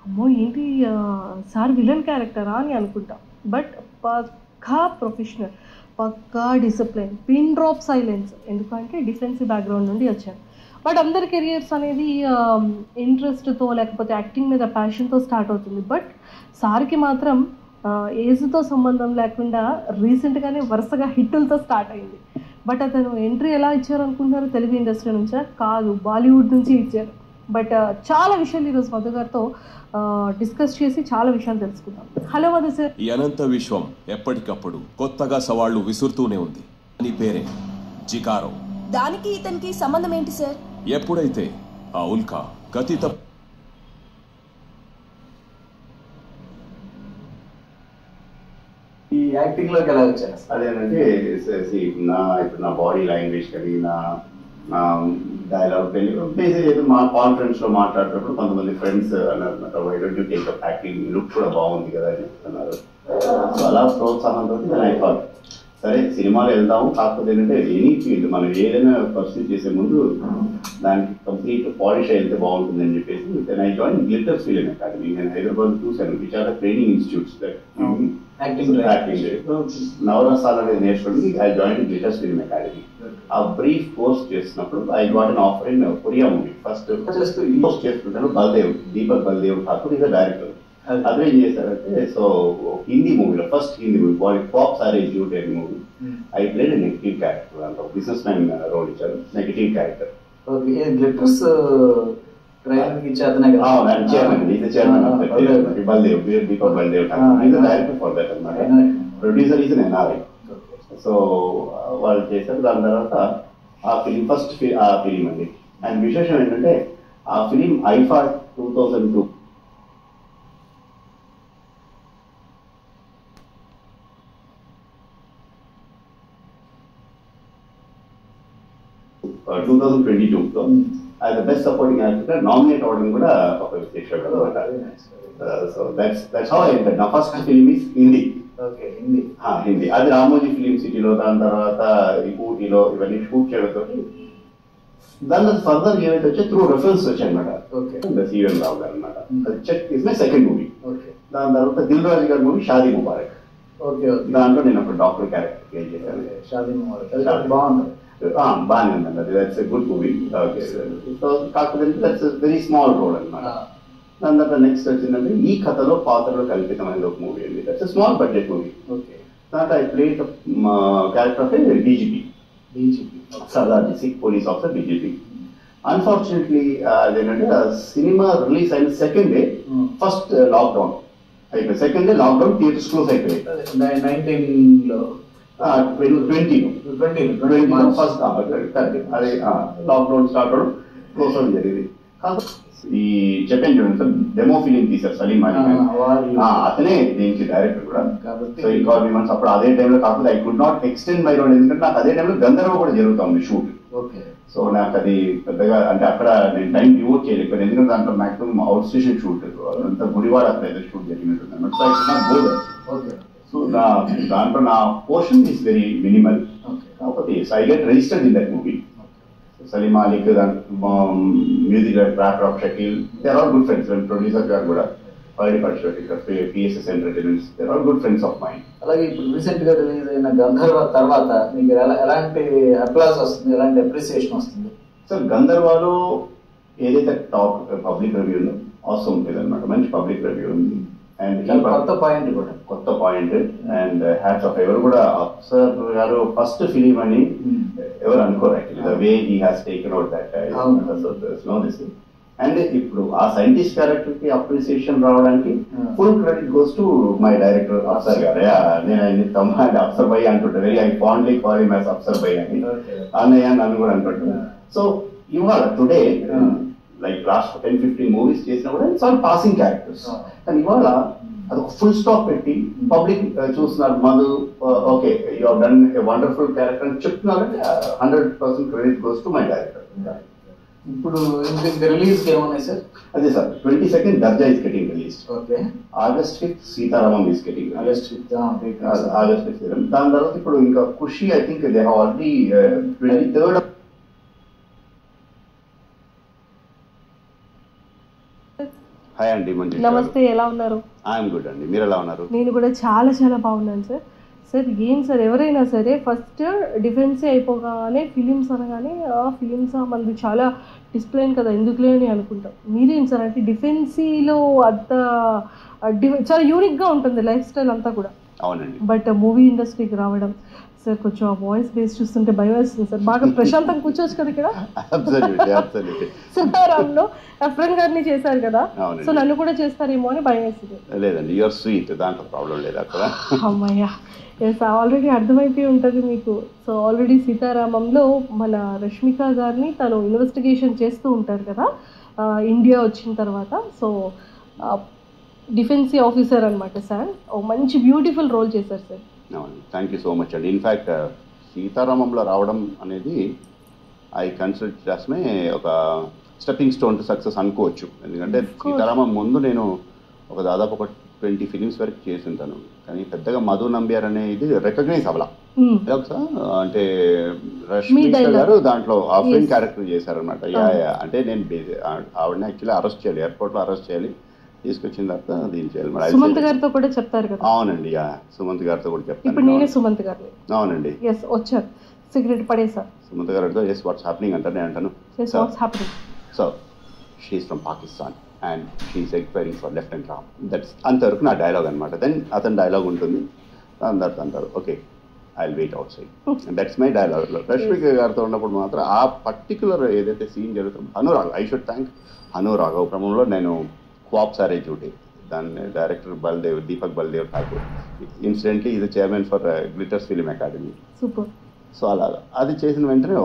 అమ్మో ఏంటి sir villain క్యారెక్టరా అని అనుకుంటాం. బట్ పక్కా ప్రొఫెషనల్, పక్కా డిసిప్లిన్, పిన్ డ్రాప్ సైలెన్స్. ఎందుకంటే డిఫెన్సివ్ బ్యాక్గ్రౌండ్ నుండి వచ్చాను. బట్ అందరి కెరియర్స్ అనేది ఇంట్రెస్ట్తో లేకపోతే యాక్టింగ్ మీద ప్యాషన్తో స్టార్ట్ అవుతుంది. బట్ సార్కి మాత్రం ఏజ్తో సంబంధం లేకుండా రీసెంట్గానే వరుసగా హిట్టులతో స్టార్ట్ అయింది. బట్ అతను ఎంట్రీ ఎలా ఇచ్చారు అనుకుంటున్నారు? తెలుగు ఇండస్ట్రీ నుంచా? కాదు, బాలీవుడ్ నుంచి ఇచ్చారు. బట్ చాలా విషయాలు ఈరోజు మధు గారితో డిస్కస్ చేసి చాలా విషయాలు తెలుసుకుందాం. Hello Madhu sir. ఈ అనంత విశ్వం ఎప్పటికప్పుడు కొత్తగా సవాళ్లు విసురుతూనే ఉంది. అని పేరే జికారో. దానికి ఇతనికి సంబంధం ఏంటి సార్? ఎప్పుడైతే ఆ ఉల్కా గతిత ఈ యాక్టింగ్ లోకి ఎలా వచ్చారు? అదేనంటే ఇప్పుడు నా బాడీ లాంగ్వేజ్ కానీ నా డైలాగ్ బేసిక్ ఏదో మా కాన్ఫరెన్స్ లో మాట్లాడేటప్పుడు కొంతమంది ఫ్రెండ్స్ అన్నారు, why don't you take up acting, look కూడా బాగుంది కదా అని చెప్తున్నారు. సో అలా ప్రోత్సాహంతో నేను అయిపోయి సరే సినిమాలో వెళ్దాము. కాకపోతే ఏంటంటే ఎనీ ఫీల్డ్ మనం ఏదైనా పర్సూ చేసే ముందు దానికి కంప్లీట్ పాలిష్ అయితే బాగుంటుందని చెప్పేసి then I join Glitters Film Academy. నేను హైదరాబాద్ చూశాను, which are the training institutes acting. నవరసాలు అనేది నేర్చుకోండి. I join Glitters Film Academy. ఆ బ్రీఫ్ కోర్స్ చేసినప్పుడు I got an offer in Korea movie. First post చేసుకుంటాను దీపక్ బల్దేవ్ ఠాకూర్ ఇస్ డైరెక్టర్. అదే ఏం చేశారంటే, సో హిందీ మూవీలో ఫస్ట్ హిందీ మూవీ పాప్ సారీ జ్యూట్ అనే movie I played negative character. దాంట్లో బిజినెస్ మ్యాన్ రోల్ ఇచ్చారు, negative character. Glitters Baldev Deepak Baldev Thakur is director for that అనమాట. Producer is NRI. సో వాళ్ళు చేశారు. దాని తర్వాత ఆ ఫిలిం ఫస్ట్ ఆ ఫిలిం అండి. అండ్ విశేషం ఏంటంటే ఆ ఫిలిం ఐఫా 2002 2022లో అది బెస్ట్ సపోర్టింగ్ యాక్టర్ నామినేట్ అవ్వడం కూడా ఒక విశేషం అనమాట. So that's how I entered. నా first film is Hindi. Hindi అది రామోజీ ఫిలిం సిటీలో, దాని తర్వాత ఊటీలో ఇవన్నీ షూట్ చేయడంతో దాని ఫర్దర్ ఏవైతే వచ్చాయి త్రూ రెఫరెన్స్ వచ్చాయి అనమాట. సిఎన్ రావు గారు అనమాట. అది check is my second movie. దాని తర్వాత దిల్ రాజు గారి మూవీ షాదీ ముబారక్. దాంట్లో నేను ఒక డాక్టర్ క్యారెక్టర్ ప్లే చేశాను. షాదీ ముబారక్ బాగుంది, బాగానే ఉందండి. అది that's a good movie. So కాకపోతే దట్స్ వెరీ స్మాల్ రోల్ అనమాట. దాని తర్వాత నెక్స్ట్ వచ్చిందంటే ఈ కథలో పాత్రలో కల్పితమైన ఒక మూవీ అండి. That's small budget movie. దాంట్లో I play character of a DGP, Sardarji, Sikh police officer DGP. Unfortunately అదేంటంటే సినిమా రిలీజ్ అయిన సెకండ్ డే ఫస్ట్ లాక్డౌన్ అయిపోయింది. Second day lockdown, theatres close అయిపోయాయి. 19లో 20 ఫస్ట్ అదే లాక్డౌన్ స్టార్ట్ అవడం, క్లోజ్ అవడం జరిగింది. ఈ చెప్పాను చూడండి సార్, డెమో ఫిలిం తీశారు సలీం అలీ, అతనే దీనికి డైరెక్టర్ కూడా. సో ఈ కాల్ మీ మంత్స్ అప్పుడు అదే టైంలో. కాకపోతే I could not extend my role, ఎందుకంటే నాకు అదే టైంలో గంధర్వ కూడా జరుగుతుంది షూట్. సో నాకు అది పెద్దగా అంటే అక్కడ నేను టైం డివోట్ చేయలేకపోయాను, ఎందుకంటే దాంట్లో మాక్సిమం అవుట్ స్టేషన్ షూట్, అంతా గుడివాడ అక్కడ ఏదో షూట్ జరిగినట్టుంది అనమాట. So I could not go there. So దాంట్లో నా పోర్షన్ ఈస్ వెరీ మినిమల్. కాకపోతే I get registered in that movie. Salim Alik, music director of Shakeel, they are all good friends. Producer గారు కూడా Paidi PSS entertainments, they are all good friends of mind. అలాగే ఇప్పుడు recent గా release అయిన గంధర్వ తర్వాత మీకు ఎలాంటి అప్లాస్ వస్తుంది, ఎలాంటి అప్రిసియేషన్ వస్తుంది? సో గంధర్వలో ఏదైతే టాప్ పబ్లిక్ రివ్యూ ఉందో అవసరం ఉంటుంది అనమాట. మంచి పబ్లిక్ రివ్యూ ఉంది. అండ్ కొత్త పాయింట్ కూడా, కొత్త పాయింట్. అండ్ హ్యాట్స్ ఆఫ్ ఎవరు కూడా అఫ్సర్ గారు ఫస్ట్ ఫిలిం అని ఎవరు అనుకోరు actually, the way he has taken out that. No this. And ఇప్పుడు ఆ సైంటిస్ట్ క్యారెక్టర్ కి అప్రిసియేషన్ రావడానికి full credit goes to my director Afsar గారు. నేను ఆయన తమ్మ అఫ్సర్ భయ్ అంటుంటా, very I fondly call him as Afsar bhai అని. అన్నయ్య నన్ను కూడా అంటుంటాను. సో ఇవాళ టుడే లైక్ లాస్ట్ 10-15 మూవీస్ చేసినా కూడా ఇట్స్ ఆల్ పాసింగ్ క్యారెక్టర్స్. కానీ ఇవాళ అదొక ఫుల్ స్టాప్ పెట్టి పబ్లిక్ చూస్తున్నారు, Madhu okay you have done a wonderful character అని చెప్తున్నారంటే 100% credit goes to my director. ఇప్పుడు రిలీజ్ ఏమున్నాయి సార్? అదే sir, 22nd Darja is getting release. Okay. August 5th Sitaramam is getting August 5th. దాని తర్వాత ఇప్పుడు ఇంకా Kushi, I think they have already 23rd. Hi అండి మంచి నమస్తే, ఎలా ఉన్నారు? ఐఎమ్ గుడ్ అండి, మీరు ఎలా ఉన్నారు? నేను కూడా చాలా చాలా బాగున్నాను సార్. సార్ ఏం సార్, ఎవరైనా సరే ఫస్ట్ డిఫెన్సే అయిపోగానే ఫిలిమ్స్ అనగానే ఫిలిమ్స్ మనది చాలా డిసిప్లైన్ కదా, ఎందుకులే అని అనుకుంటాం. మీరేం సార్ అంటే డిఫెన్సీలో అంత చాలా యూనిక్గా ఉంటుంది లైఫ్ స్టైల్ అంతా కూడా. అవునండి. బట్ మూవీ ఇండస్ట్రీకి రావడం సార్, కొంచెం ఆ వాయిస్ బేస్ చూస్తుంటే భయం వేస్తుంది సార్. బాగా ప్రశాంతంగా కూర్చోవచ్చు కదా ఇక్కడ. సీతారాంలో ఎఫ్రెన్ గారిని చేశారు కదా, సో నన్ను కూడా చేస్తారేమో అని భయం వేస్తుంది. లేదండి, యువర్ స్వీట్, దాంట్లో ప్రాబ్లం లేదు అక్కడ. అమ్మయ్యా, ఎస్ ఆల్రెడీ అర్థమైపోయి ఉంటుంది మీకు. సో ఆల్రెడీ సీతారామంలో మన రష్మిక గారిని తను ఇన్వెస్టిగేషన్ చేస్తూ ఉంటారు కదా ఇండియా వచ్చిన తర్వాత. సో డిఫెన్సీ ఆఫీసర్ అనమాట సార్. ఓ మంచి బ్యూటిఫుల్ రోల్ చేశారు సార్. అవును, థ్యాంక్ యూ సో మచ్ అండి. ఇన్ఫ్యాక్ట్ సీతారామంలో రావడం అనేది ఐ కన్సిడర్ చేస్తే ఒక స్టెప్పింగ్ స్టోన్ టు సక్సెస్ అనుకోవచ్చు. ఎందుకంటే సీతారామం ముందు నేను ఒక దాదాపు ఒక 20 ఫిలిమ్స్ వరకు చేసి ఉంటాను, కానీ పెద్దగా మధు నంబ్యార్ అనేది రికగ్నైజ్ అవ్వాల. అంటే రష్మిక గారు దాంట్లో ఆఫ్లైన్ క్యారెక్టర్ చేశారనమాట. అంటే నేను ఆవిడని యాక్చువల్లీ అరెస్ట్ చేయాలి, ఎయిర్పోర్ట్లో అరెస్ట్ చేయాలి, తీసుకొచ్చిన తర్వాత దీని చేయాలి. సుమంత్ గారితో కూడా చెప్తారు కదా. అవునండి, సుమంత్ గారితో కూడా చెప్తాను. ఇప్పుడు నేనే సుమంత్ గారిని. అవునండి, ఎస్ వచ్చారు, సిగరెట్ పడేసారు. సుమంత్ గారితో ఎస్ వాట్స్ హ్యాపెనింగ్ అంటారు, నేను అంటాను so she's from Pakistan and she's enquiring for lieutenant Ram. That's అంతవరకు నా డైలాగ్ అనమాట. దెన్ అతని డైలాగ్ ఉంటుంది, అందరితో అంటారు okay I will wait outside. That's my dialogue. Rashmika గారితో ఉన్నప్పుడు మాత్రం ఆ పర్టికులర్ ఏదైతే సీన్ జరుగుతుందో, Anurag, I should thank Anuraghav క్రమంలో నేను క్వాప్ సారే డ్యూటీ, దాన్ని డైరెక్టర్ బల్దేవ్, దీపక్ బల్దేవ్ ఠాకూర్, ఇన్సిడెంట్లీ ఇది chairman for glitters film academy. Super. So అలాగా అది చేసిన వెంటనే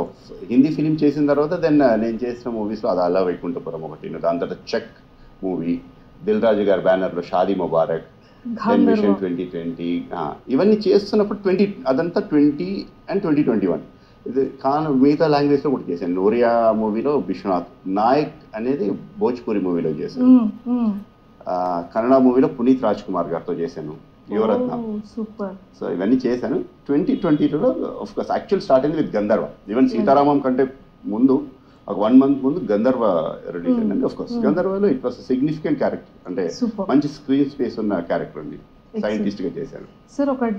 హిందీ ఫిలిం చేసిన తర్వాత దెన్ నేను చేసిన మూవీస్లో అది అలా వైకుంఠపురం ఒకటి, దాని తర్వాత చెక్ మూవీ, దిల్ రాజు గారి బ్యానర్లో షాదీ ముబారక్, దెన్ మిషన్ 2020, ఇవన్నీ చేస్తున్నప్పుడు అదంతా 20 and 2021. ఇది కానీ మిగతా లాంగ్వేజ్లో కూడా చేశాను. నోరియా మూవీలో విశ్వనాథ్ నాయక్ అనేది భోజ్పూరి మూవీలో చేశాను. కన్నడ మూవీలో పునీత్ రాజ్ కుమార్ గారితో చేశాను, యువరత్న. సూపర్. సో ఇవన్నీ చేశాను. 2022లో ఆఫ్ కోర్స్ యాక్చువల్ స్టార్ట్ అయింది విత్ గంధర్వ. ఈవెన్ సీతారామం కంటే ముందు ఒక 1 month ముందు గంధర్వ రిలీజ్ అయిందండి. ఆఫ్ కోర్స్ గంధర్వలో ఇట్ వాస్ సిగ్నిఫికెంట్ క్యారెక్టర్, అంటే మంచి స్క్రీన్ స్పేస్ ఉన్న క్యారెక్టర్ అండి, సైంటిస్ట్ గా చేశాను. సార్ ఒక